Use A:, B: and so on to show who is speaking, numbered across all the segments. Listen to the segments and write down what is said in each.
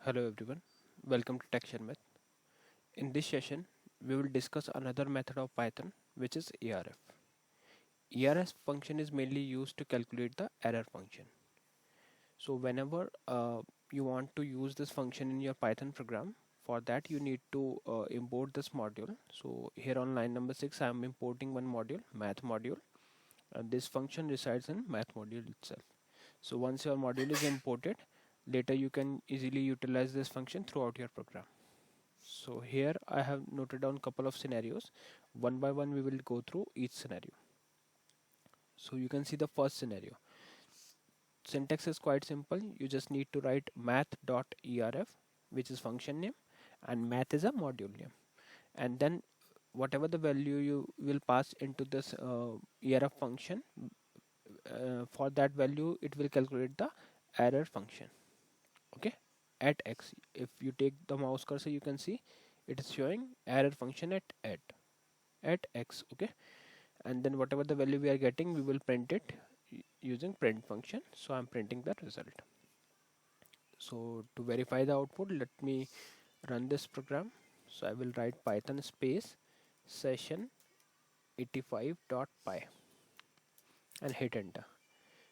A: Hello everyone, welcome to Sharmit. In this session, we will discuss another method of Python which is ERF. ERF function is mainly used to calculate the error function. So whenever you want to use this function in your Python program, for that you need to import this module. So here on line number 6 I am importing one module, math module, and this function resides in math module itself. So once your module is imported, later you can easily utilize this function throughout your program. So here I have noted down couple of scenarios. One by one we will go through each scenario. So you can see the first scenario. Syntax is quite simple. You just need to write math.erf, which is function name, and math is a module name. And then whatever the value you will pass into this erf function, for that value it will calculate the error function. Okay, at x. If you take the mouse cursor, you can see it is showing error function at x. Okay, and then whatever the value we are getting, we will print it using print function. So I'm printing the result. So to verify the output, let me run this program. So I will write python space session 85.py and hit enter.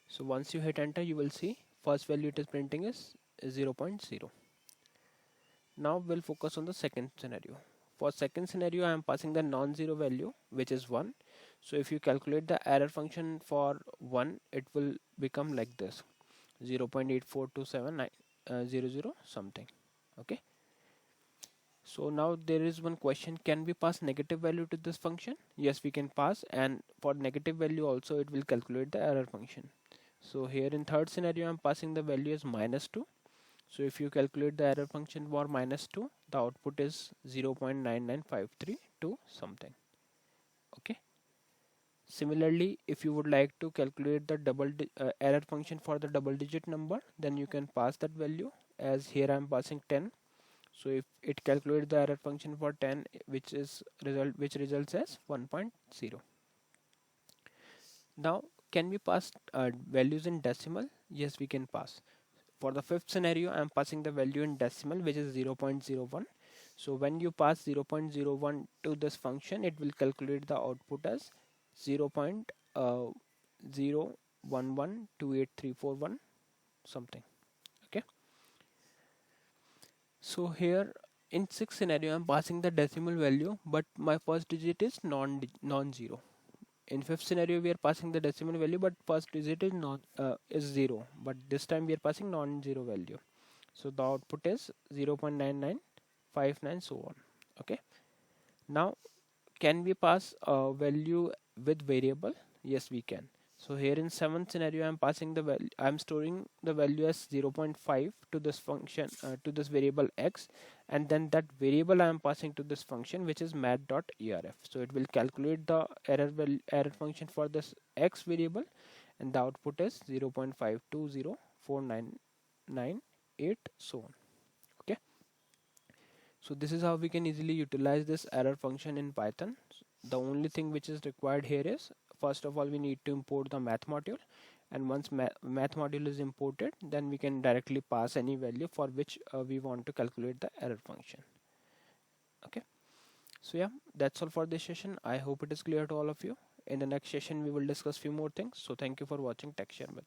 A: So once you hit enter, you will see first value it is printing is 0 0.0. Now we'll focus on the second scenario. For second scenario, I am passing the non-zero value, which is 1. So if you calculate the error function for 1, it will become like this: 0.8427900 something. Okay. So now there is one question: can we pass negative value to this function? Yes, we can pass, and for negative value also it will calculate the error function. So here in third scenario, I am passing the value as -2. So if you calculate the error function for -2, the output is 0.9953 something. Okay. Similarly, if you would like to calculate the error function for the double digit number, then you can pass that value, as here I am passing 10. So if it calculates the error function for 10, which results as 1.0. Now, can we pass values in decimal? Yes, we can pass. For the fifth scenario, I am passing the value in decimal, which is 0.01. So when you pass 0.01 to this function, it will calculate the output as 0.01128341 something. Okay. So here in sixth scenario, I am passing the decimal value, but my first digit is non-zero. In fifth scenario, we are passing the decimal value, but first digit is not is 0. But this time we are passing non-zero value. So the output is 0.9959 so on. Okay. Now, can we pass a value with variable? Yes, we can. So here in seventh scenario, I'm passing the value. I'm storing the value as 0.5 to this function, to this variable x, and then that variable I am passing to this function, which is math.erf. So it will calculate the error function for this x variable, and the output is 0.520499 so on. Okay. So this is how we can easily utilize this error function in Python. The only thing which is required here is, first of all, we need to import the math module, and once math module is imported, then we can directly pass any value for which we want to calculate the error function. Okay. So yeah, that's all for this session. I hope it is clear to all of you. In the next session, we will discuss few more things. So thank you for watching Tech Share With.